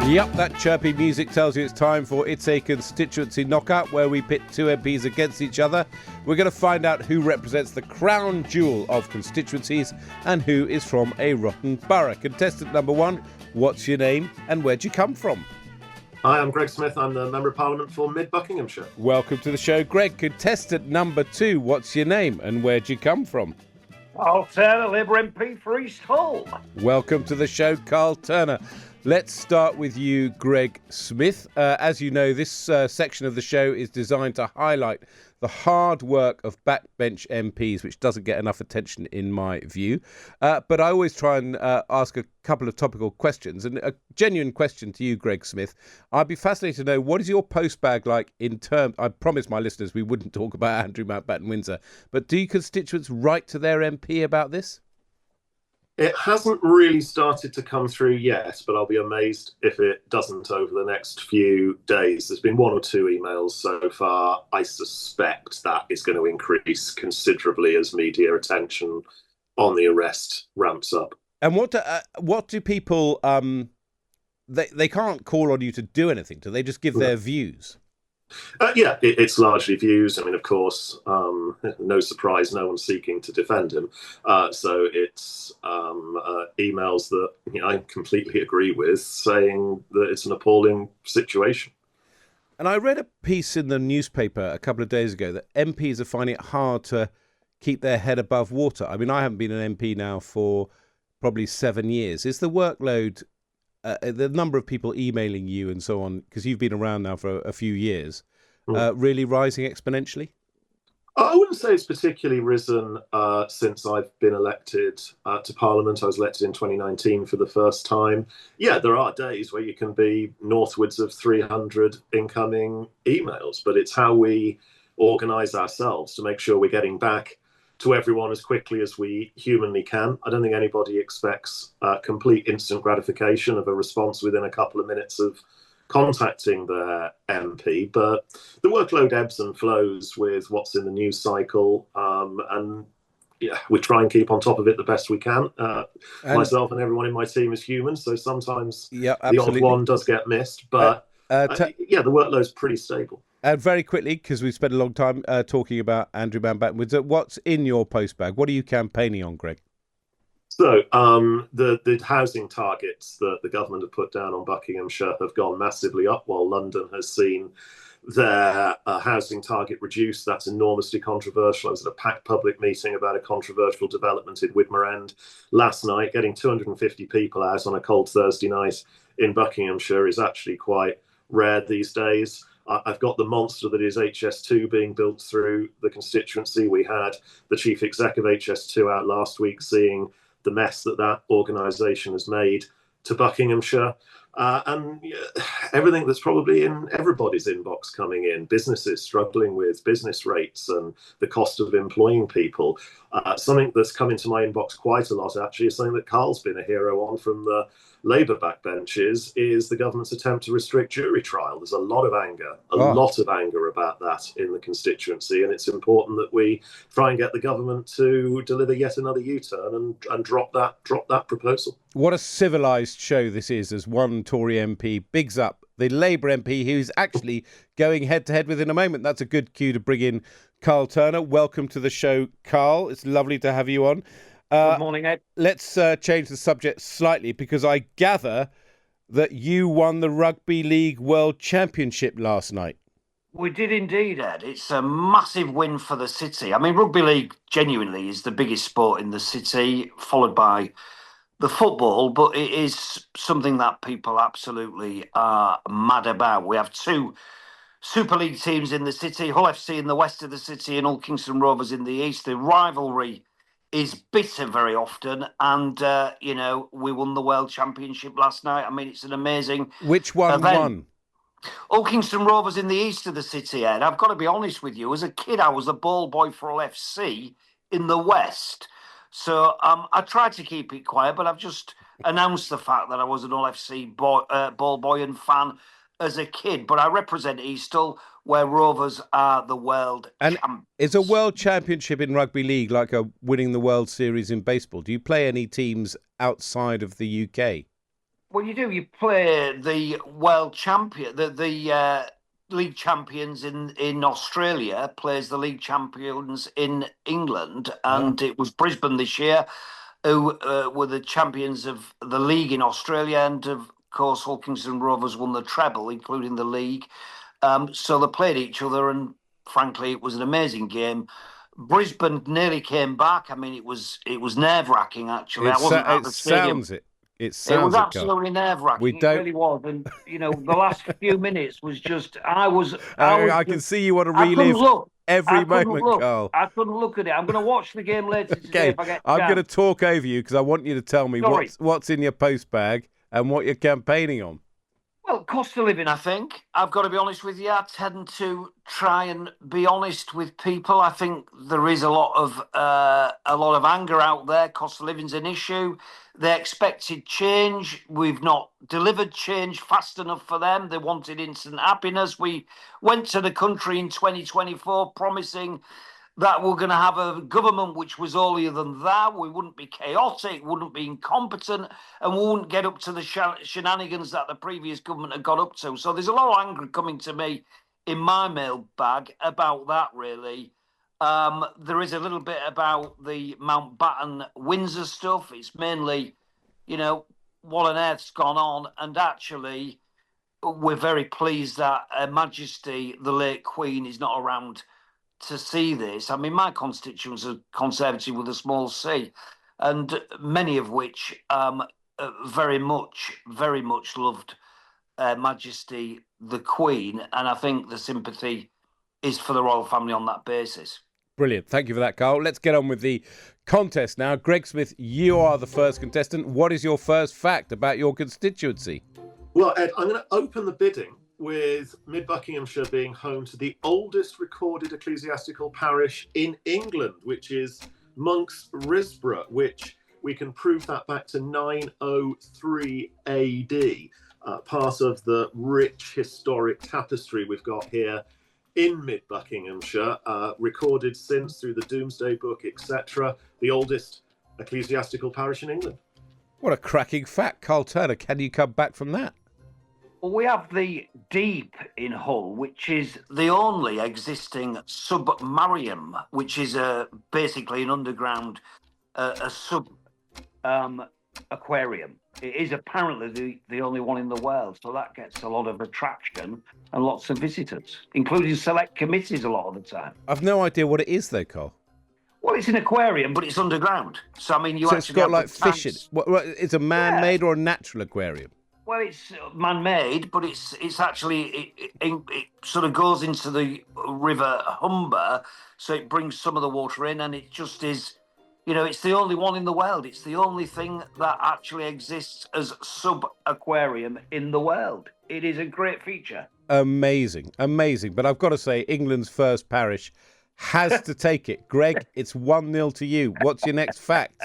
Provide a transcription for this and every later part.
Yep, that chirpy music tells you it's time for It's a Constituency Knockout, where we pit two MPs against each other. We're going to find out who represents the crown jewel of constituencies and who is from a rotten borough. Contestant number one, what's your name and where'd you come from? Hi, I'm Greg Smith. I'm the Member of Parliament for Mid Buckinghamshire. Welcome to the show, Greg. Contestant number two, what's your name and where'd you come from? Carl Turner, Labour MP for East Hull. Welcome to the show, Carl Turner. Let's start with you, Greg Smith. As you know, this section of the show is designed to highlight the hard work of backbench MPs, which doesn't get enough attention in my view. But I always try and ask a couple of topical questions. And a genuine question to you, Greg Smith. I'd be fascinated to know, what is your postbag like in terms... I promised my listeners we wouldn't talk about Andrew Mountbatten-Windsor, but do constituents write to their MP about this? It hasn't really started to come through yet, but I'll be amazed if it doesn't over the next few days. There's been one or two emails so far. I suspect that is going to increase considerably as media attention on the arrest ramps up. And what do people... They can't call on you to do anything. Do they just give their views? Yeah, it's largely views. I mean, of course, no surprise, no one's seeking to defend him. So it's emails that I completely agree with, saying that it's an appalling situation. And I read a piece in the newspaper a couple of days ago that MPs are finding it hard to keep their head above water. I mean, I haven't been an MP now for probably 7 years. Is the workload... the number of people emailing you and so on, because you've been around now for a few years, really rising exponentially? I wouldn't say it's particularly risen since I've been elected to Parliament. I was elected in 2019 for the first time. Yeah, there are days where you can be northwards of 300 incoming emails, but it's how we organise ourselves to make sure we're getting back to everyone as quickly as we humanly can. I don't think anybody expects complete instant gratification of a response within a couple of minutes of contacting their MP, but the workload ebbs and flows with what's in the news cycle, and yeah, we try and keep on top of it the best we can. Myself and everyone in my team is human, so sometimes the odd one does get missed, but the workload's pretty stable. And very quickly, because we've spent a long time talking about Andrew Mountbatten-Windsor, what's in your postbag? What are you campaigning on, Greg? So the housing targets that the government have put down on Buckinghamshire have gone massively up, while London has seen their housing target reduced. That's enormously controversial. I was at a packed public meeting about a controversial development in Widmer End last night. Getting 250 people out on a cold Thursday night in Buckinghamshire is actually quite rare these days. I've got the monster that is HS2 being built through the constituency. We had the chief exec of HS2 out last week seeing the mess that organisation has made to Buckinghamshire. And everything that's probably in everybody's inbox coming in, businesses struggling with business rates and the cost of employing people. Something that's come into my inbox quite a lot, actually, is something that Carl's been a hero on from the Labour backbenches, is the government's attempt to restrict jury trial. There's a lot of anger, lot of anger about that in the constituency, and it's important that we try and get the government to deliver yet another U-turn and drop that proposal. What a civilised show this is, as one Tory MP bigs up the Labour MP who's actually going head-to-head with in a moment. That's a good cue to bring in Carl Turner. Welcome to the show, Carl. It's lovely to have you on. Good morning, Ed. Let's change the subject slightly, because I gather that you won the Rugby League World Championship last night. We did indeed, Ed. It's a massive win for the city. I mean, rugby league genuinely is the biggest sport in the city, followed by the football, but it is something that people absolutely are mad about. We have two Super League teams in the city, Hull FC in the west of the city and Hull Kingston Rovers in the east. The rivalry is bitter very often, and we won the World Championship last night. I mean, it's an amazing Which one event. won? Hull Kingston Rovers in the east of the city, Ed. I've got to be honest with you. As a kid, I was a ball boy for Hull FC in the west. So I tried to keep it quiet, but I've just announced the fact that I was an Hull FC ball boy and fan as a kid. But I represent East Hull, where Rovers are the world champions. Is a world championship in rugby league like winning the World Series in baseball? Do you play any teams outside of the UK? Well, you do. You play the world champion, the league champions in Australia plays the league champions in England, and it was Brisbane this year who were the champions of the league in Australia, and of course Hulkingston Rovers won the treble, including the league. So they played each other, and frankly, it was an amazing game. Brisbane nearly came back. I mean, it was nerve-wracking, actually. I wasn't at the stadium. It was absolutely nerve-wracking. It really was. And, the last few minutes was just... I can see you want to relive every moment, Carl. I couldn't look at it. I'm going to watch the game later today if I get I'm going to talk over you because I want you to tell me what's in your post bag and what you're campaigning on. Well, cost of living, I think. I've got to be honest with you. I tend to try and be honest with people. I think there is a lot of anger out there. Cost of living's an issue. They expected change. We've not delivered change fast enough for them. They wanted instant happiness. We went to the country in 2024 promising that we're going to have a government which was holier than thou. We wouldn't be chaotic, wouldn't be incompetent, and we wouldn't get up to the shenanigans that the previous government had got up to. So there's a lot of anger coming to me in my mailbag about that, really. There is a little bit about the Mountbatten Windsor stuff. It's mainly, what on earth's gone on. And actually, we're very pleased that Her Majesty, the late Queen, is not around to see this. I mean, my constituents are Conservative with a small c, and many of which very much loved Her Majesty the Queen, and I think the sympathy is for the royal family on that basis. Brilliant. Thank you for that, Carl. Let's get on with the contest now. Greg Smith, you are the first contestant. What is your first fact about your constituency? Well, Ed, I'm going to open the bidding with Mid Buckinghamshire being home to the oldest recorded ecclesiastical parish in England, which is Monk's Risborough, which we can prove that back to 903 AD, part of the rich historic tapestry we've got here in Mid Buckinghamshire, recorded since through the Domesday Book, etc., the oldest ecclesiastical parish in England. What a cracking fact, Carl Turner. Can you come back from that? Well, we have the Deep in Hull, which is the only existing submarium, which is basically an underground aquarium. It is apparently the only one in the world, so that gets a lot of attraction and lots of visitors, including select committees a lot of the time. I've no idea what it is, though, Carl. Well, it's an aquarium, but it's underground. So, I mean, so it's got like fish in it. What, it's a man-made or a natural aquarium? Well, it's man-made, but it's actually, it sort of goes into the River Humber, so it brings some of the water in, and it just is, it's the only one in the world. It's the only thing that actually exists as sub-aquarium in the world. It is a great feature. Amazing. But I've got to say, England's first parish has to take it. Greg, it's 1-0 to you. What's your next fact?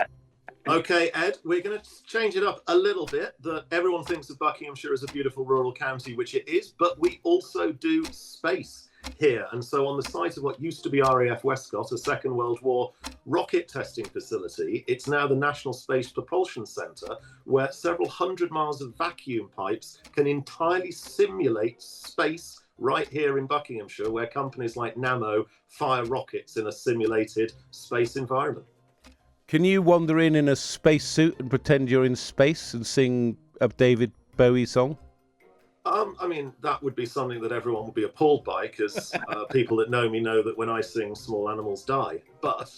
Okay, Ed, we're going to change it up a little bit. That everyone thinks of Buckinghamshire as a beautiful rural county, which it is, but we also do space here. And so on the site of what used to be RAF Westcott, a Second World War rocket testing facility, it's now the National Space Propulsion Centre, where several hundred miles of vacuum pipes can entirely simulate space right here in Buckinghamshire, where companies like Nammo fire rockets in a simulated space environment. Can you wander in a space suit and pretend you're in space and sing a David Bowie song? I mean, that would be something that everyone would be appalled by, because people that know me know that when I sing, small animals die. But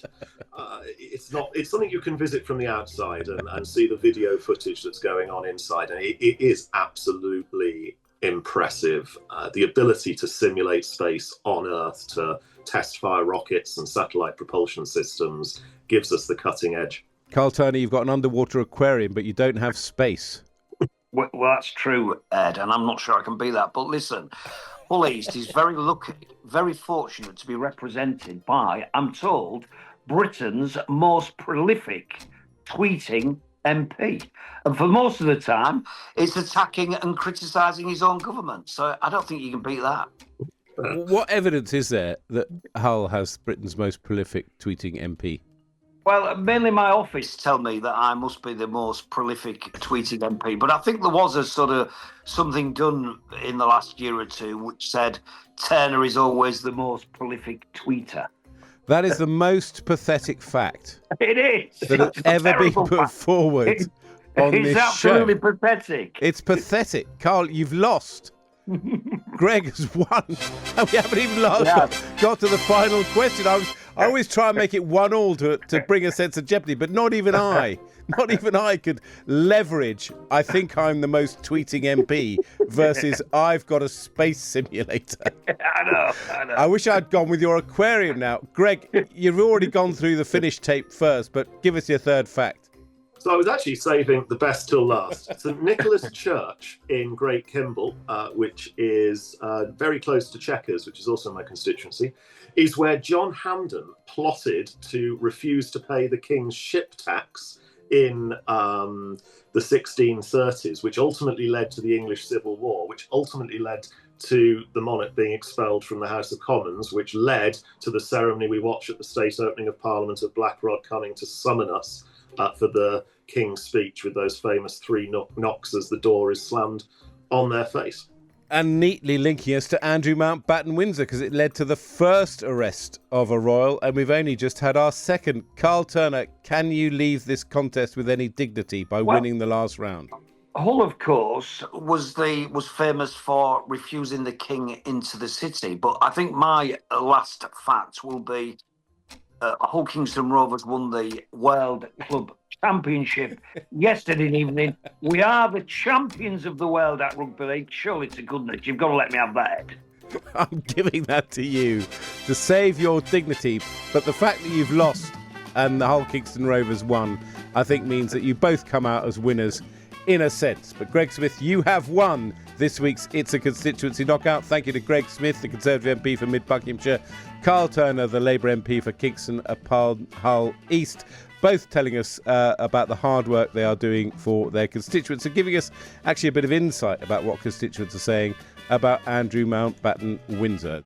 it's something you can visit from the outside and see the video footage that's going on inside. And it is absolutely impressive. The ability to simulate space on Earth, to test fire rockets and satellite propulsion systems gives us the cutting edge. Carl Turner, you've got an underwater aquarium, but you don't have space. Well, that's true, Ed, and I'm not sure I can be that. But listen, Hull East is very lucky, very fortunate to be represented by, I'm told, Britain's most prolific tweeting MP. And for most of the time, it's attacking and criticising his own government. So I don't think you can beat that. What evidence is there that Hull has Britain's most prolific tweeting MP? Well, mainly my office tell me that I must be the most prolific tweeting MP, but I think there was a sort of something done in the last year or two which said Turner is always the most prolific tweeter. That is the most pathetic fact It is. that has ever been put forward on this show. It's absolutely pathetic. It's pathetic. Carl, you've lost. Greg has won, and we haven't even got to the final question. I always try and make it 1-1 to bring a sense of jeopardy, but not even I could leverage. I think I'm the most tweeting MP versus I've got a space simulator. I know. I wish I'd gone with your aquarium now. Greg, you've already gone through the finish tape first, but give us your third fact. So I was actually saving the best till last. St Nicholas Church in Great Kimble, which is very close to Chequers, which is also my constituency, is where John Hampden plotted to refuse to pay the King's ship tax in the 1630s, which ultimately led to the English Civil War, which ultimately led to the monarch being expelled from the House of Commons, which led to the ceremony we watch at the state opening of Parliament of Blackrod coming to summon us for the King's speech with those famous 3 knocks as the door is slammed on their face. And neatly linking us to Andrew Mountbatten Windsor, because it led to the first arrest of a royal, and we've only just had our second. Carl Turner, can you leave this contest with any dignity by winning the last round? Hull, of course, was famous for refusing the King into the city, but I think my last fact will be Hull Kingston Rovers won the World Club Championship yesterday evening. We are the champions of the world at Rugby League. Surely to goodness, you've got to let me have that, Ed. I'm giving that to you to save your dignity, but the fact that you've lost and the Hull Kingston Rovers won, I think means that you both come out as winners in a sense. But Greg Smith, you have won this week's It's a Constituency Knockout. Thank you to Greg Smith, the Conservative MP for Mid Buckinghamshire, Carl Turner, the Labour MP for Kingston upon Hull East, both telling us about the hard work they are doing for their constituents and giving us actually a bit of insight about what constituents are saying about Andrew Mountbatten Windsor.